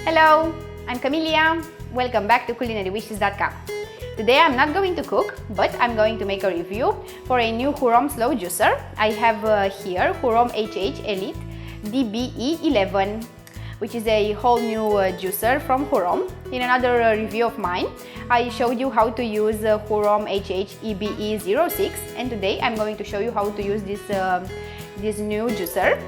Hello, I'm Camelia. Welcome back to CulinaryWishes.com. Today I'm not going to cook, but I'm going to make a review for a new Hurom slow juicer. I have here Hurom HH Elite DBE11, which is a whole new juicer from Hurom. In another review of mine, I showed you how to use Hurom HH EBE06, and today I'm going to show you how to use this new juicer.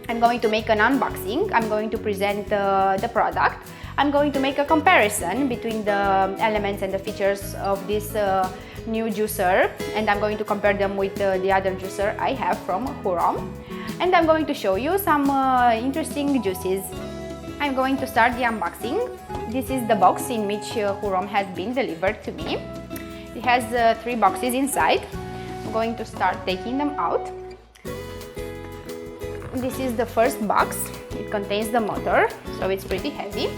I'm going to make an unboxing. I'm going to present the product. I'm going to make a comparison between the elements and the features of this new juicer, and I'm going to compare them with the other juicer I have from Hurom. And I'm going to show you some interesting juices. I'm going to start the unboxing. This is the box in which Hurom has been delivered to me. It has 3 boxes inside. I'm going to start taking them out. This is the first box. It contains the motor, so it's pretty heavy.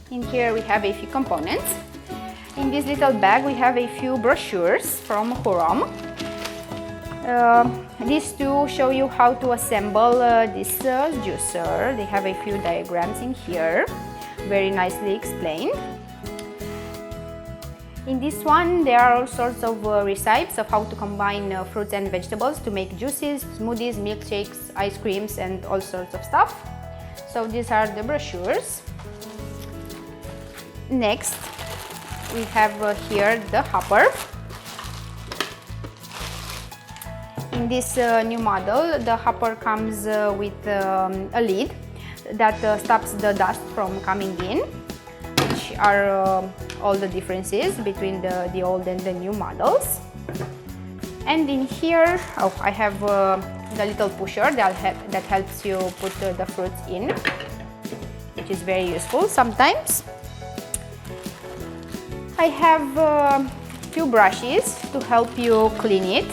In here we have a few components. In this little bag we have a few brochures from Hurom. These two show you how to assemble this juicer. They have a few diagrams in here, very nicely explained. In this one, there are all sorts of recipes of how to combine fruits and vegetables to make juices, smoothies, milkshakes, ice creams, and all sorts of stuff. So these are the brochures. Next, we have here the hopper. In this new model, the hopper comes with a lid that stops the dust from coming in, which are all the differences between the old and the new models. And in here, I have the little pusher that helps you put the fruits in, which is very useful sometimes. I have a few brushes to help you clean it.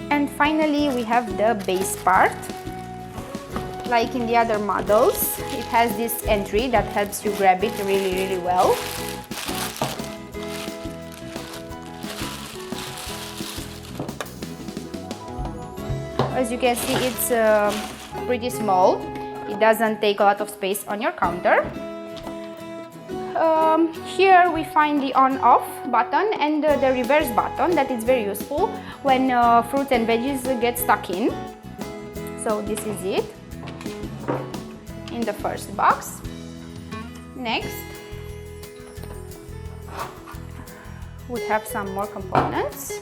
And finally, we have the base part. Like in the other models, it has this entry that helps you grab it really well. As you can see, it's pretty small. It doesn't take a lot of space on your counter. Here we find the on-off button and the reverse button that is very useful when fruits and veggies get stuck in. So this is it in the first box. Next, we have some more components.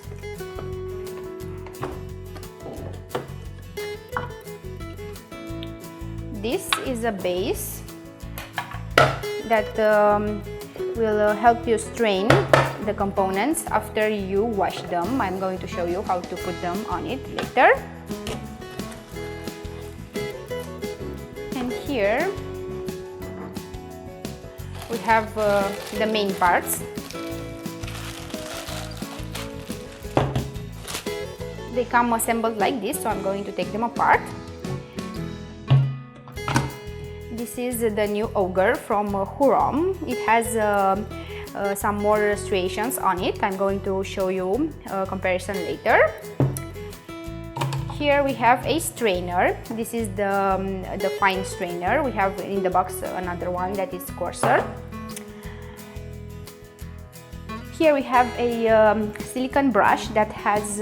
This is a base that will help you strain the components after you wash them. I'm going to show you how to put them on it later. And here we have the main parts. They come assembled like this, so I'm going to take them apart. This is the new auger from Hurom. It has some more striations on it. I'm going to show you a comparison later. Here we have a strainer. This is the fine strainer. We have in the box another one that is coarser. Here we have a silicone brush that has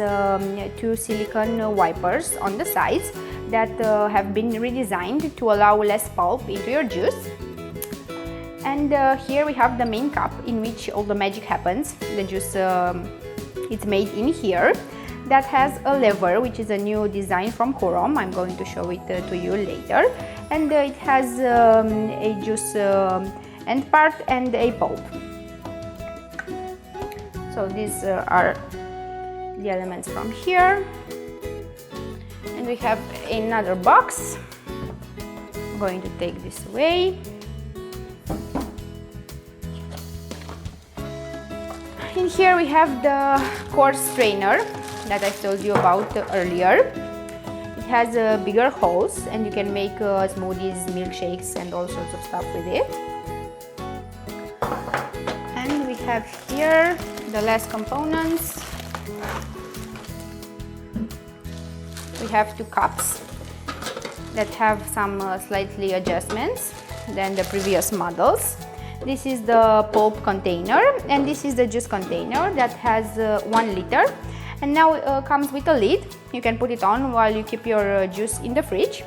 2 silicone wipers on the sides that have been redesigned to allow less pulp into your juice. And here we have the main cup in which all the magic happens. The juice it's made in here. That has a lever, which is a new design from Hurom. I'm going to show it to you later. And it has a juice end part and a pulp. So these are the elements from here. And we have another box. I'm going to take this away. In here we have the coarse strainer that I told you about earlier. It has bigger holes and you can make smoothies, milkshakes, and all sorts of stuff with it. And we have here the last components. We have 2 cups that have some slightly adjustments than the previous models. This is the pulp container, and this is the juice container that has 1 liter, and now it comes with a lid. You can put it on while you keep your juice in the fridge.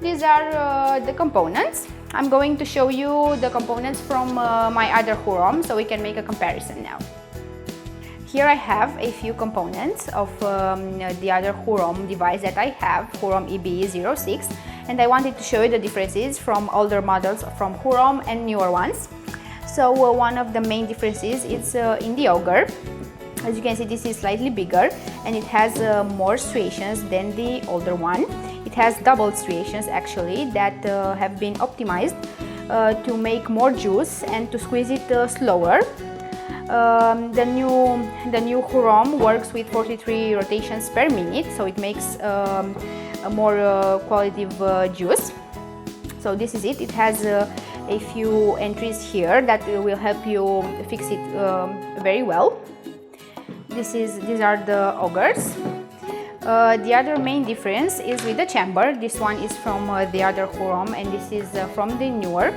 These are the components. I'm going to show you the components from my other Hurom so we can make a comparison now. Here I have a few components of the other Hurom device that I have, Hurom DBE11, and I wanted to show you the differences from older models from Hurom and newer ones. So one of the main differences is in the auger. As you can see, this is slightly bigger and it has more striations than the older one. It has double striations actually that have been optimized to make more juice and to squeeze it slower. The new Hurom works with 43 rotations per minute, so it makes a more qualitative juice. So this is it. It has a few entries here that will help you fix it very well. These are the augers. The other main difference is with the chamber. This one is from the other Hurom, and this is from the newer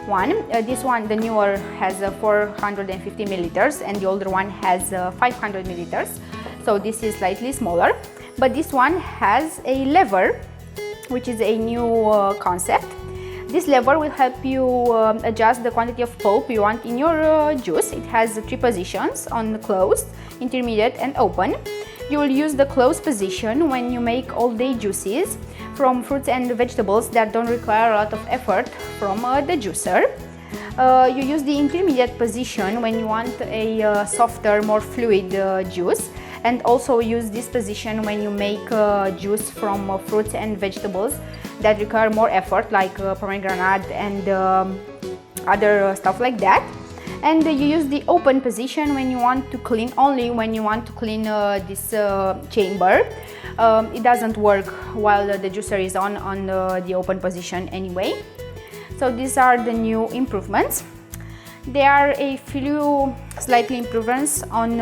one. This one, the newer, has 450 milliliters and the older one has 500 milliliters. So this is slightly smaller, but this one has a lever, which is a new concept. This lever will help you adjust the quantity of pulp you want in your juice. It has 3 positions on closed, intermediate and open. You will use the closed position when you make all-day juices from fruits and vegetables that don't require a lot of effort from the juicer. You use the intermediate position when you want a softer, more fluid juice, and also use this position when you make juice from fruits and vegetables that require more effort, like pomegranate and other stuff like that. And you use the open position when you want to clean, only when you want to clean this chamber. It doesn't work while the juicer is on the open position anyway. So these are the new improvements. There are a few slightly improvements on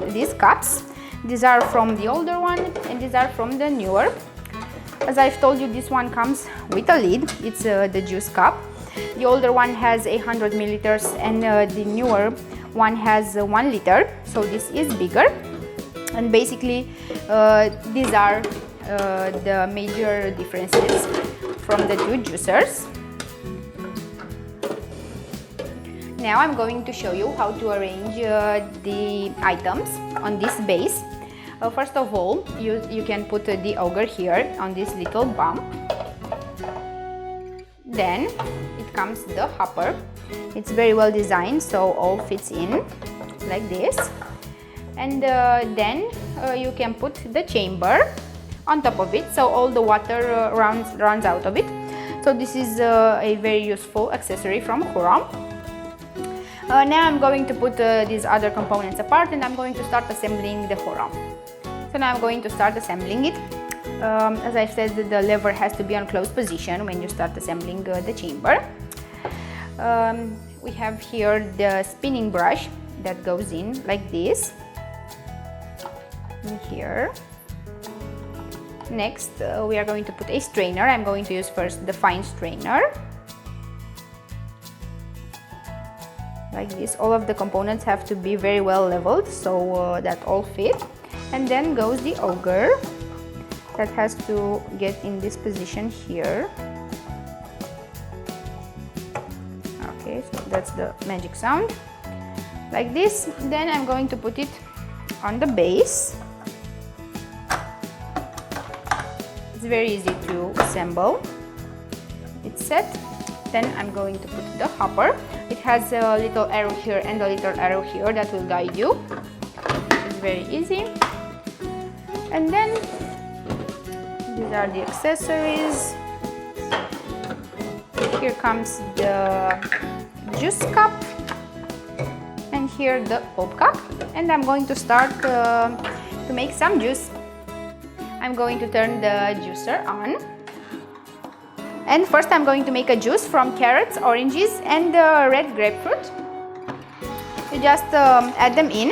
these cups. These are from the older one and these are from the newer. As I've told you, this one comes with a lid. It's the juice cup. The older one has 100 milliliters and the newer one has 1 liter. So this is bigger. And basically, these are the major differences from the 2 juicers. Now I'm going to show you how to arrange the items on this base. First of all, you can put the auger here on this little bump. Then it comes the hopper. It's very well designed, so all fits in like this. And then you can put the chamber on top of it, so all the water runs out of it. So this is a very useful accessory from Hurom. Now I'm going to put these other components apart and I'm going to start assembling the Hurom. So now I'm going to start assembling it. As I've said, the lever has to be on closed position when you start assembling the chamber. We have here the spinning brush that goes in like this. In here. Next, we are going to put a strainer. I'm going to use first the fine strainer. Like this. All of the components have to be very well leveled so that all fit. And then goes the auger that has to get in this position here. Okay, so that's the magic sound. Like this. Then I'm going to put it on the base. It's very easy to assemble. It's set. Then I'm going to put the hopper. It has a little arrow here and a little arrow here that will guide you. It's very easy. And then these are the accessories. Here comes the juice cup and here the pulp cup. And I'm going to start to make some juice. I'm going to turn the juicer on. And first I'm going to make a juice from carrots, oranges and red grapefruit. You just add them in.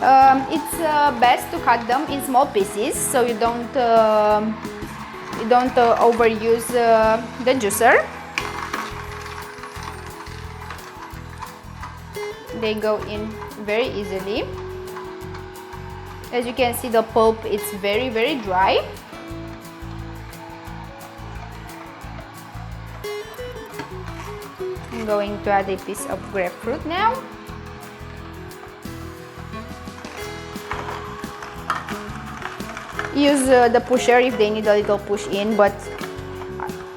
It's best to cut them in small pieces so you don't overuse the juicer. They go in very easily. As you can see, the pulp it's very dry. I'm going to add a piece of grapefruit now. Use the pusher if they need a little push in, but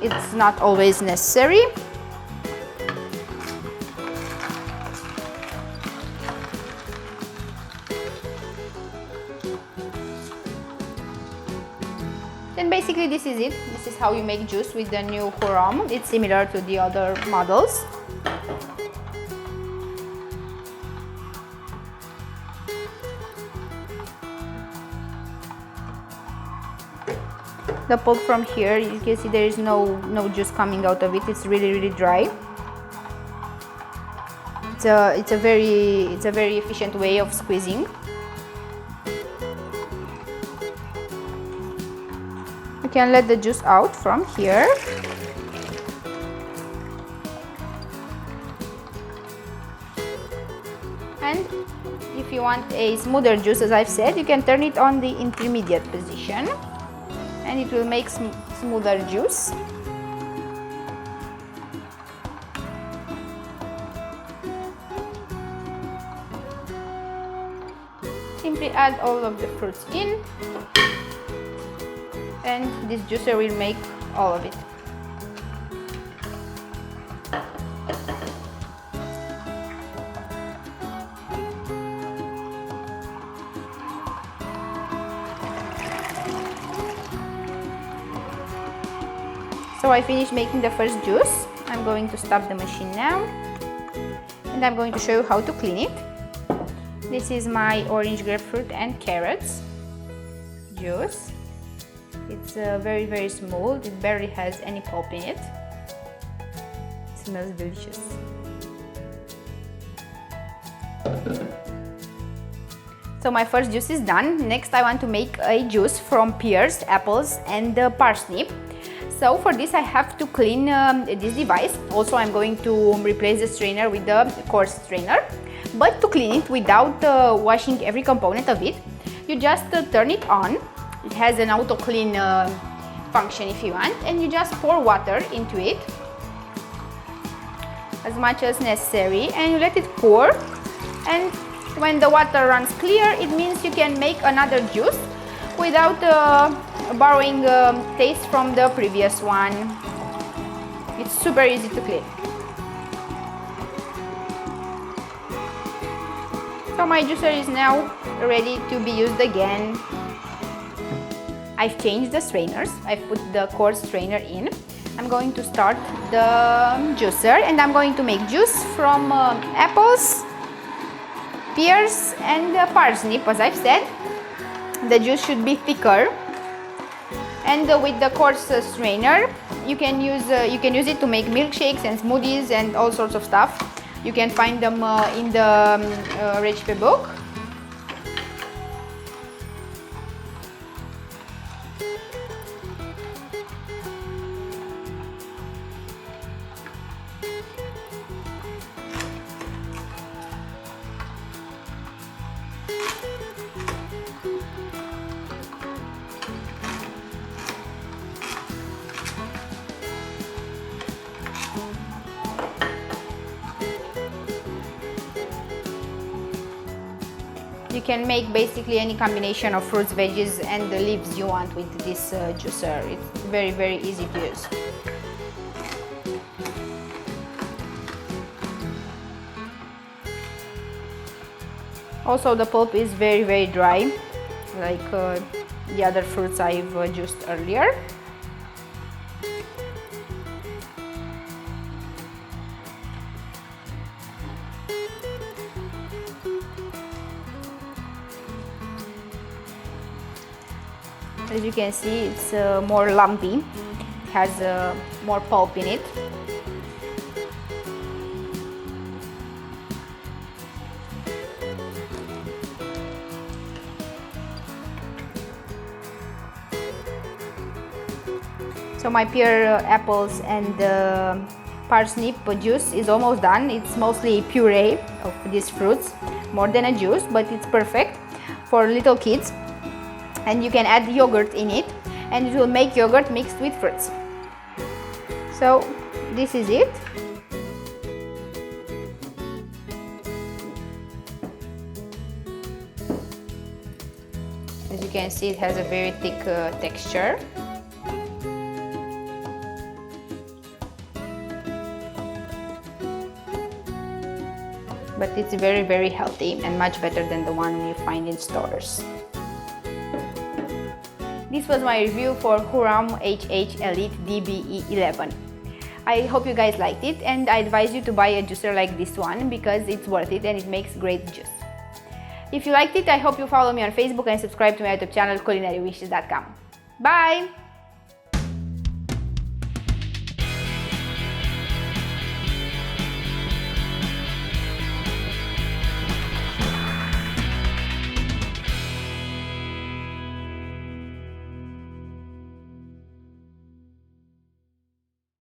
it's not always necessary. Then basically this is it. This is how you make juice with the new Hurom. It's similar to the other models. The pulp from here, you can see there is no juice coming out of it. It's really dry. It's a very efficient way of squeezing. You can let the juice out from here. And if you want a smoother juice, as I've said, you can turn it on the intermediate position and it will make smoother juice. Simply add all of the fruits in, and this juicer will make all of it. So I finished making the first juice. I'm going to stop the machine now and I'm going to show you how to clean it. This is my orange grapefruit and carrots juice. It's very smooth. It barely has any pulp in it. It smells delicious. So my first juice is done. Next I want to make a juice from pears, apples and parsnip. So for this I have to clean this device. Also I'm going to replace the strainer with the coarse strainer. But to clean it without washing every component of it, you just turn it on. It has an auto clean function if you want, and you just pour water into it as much as necessary and you let it pour, and when the water runs clear it means you can make another juice without borrowing taste from the previous one. It's super easy to clean. So my juicer is now ready to be used again. I've changed the strainers. I've put the coarse strainer in. I'm going to start the juicer and I'm going to make juice from apples, pears and parsnip. As I've said, the juice should be thicker. And with the coarse strainer, you can use it to make milkshakes and smoothies and all sorts of stuff. You can find them in the recipe book. You can make basically any combination of fruits, veggies and the leaves you want with this juicer. It's very easy to use. Also the pulp is very dry, like the other fruits I've juiced earlier. As you can see, it's more lumpy. It has more pulp in it. So my pear, apples and parsnip juice is almost done. It's mostly puree of these fruits, more than a juice, but it's perfect for little kids. And you can add yogurt in it, and it will make yogurt mixed with fruits. So this is it. As you can see, it has a very thick texture. But it's very healthy and much better than the one you find in stores. This was my review for Hurom HH Elite DBE11. I hope you guys liked it, and I advise you to buy a juicer like this one because it's worth it and it makes great juice. If you liked it, I hope you follow me on Facebook and subscribe to my YouTube channel CulinaryWishes.com. Bye!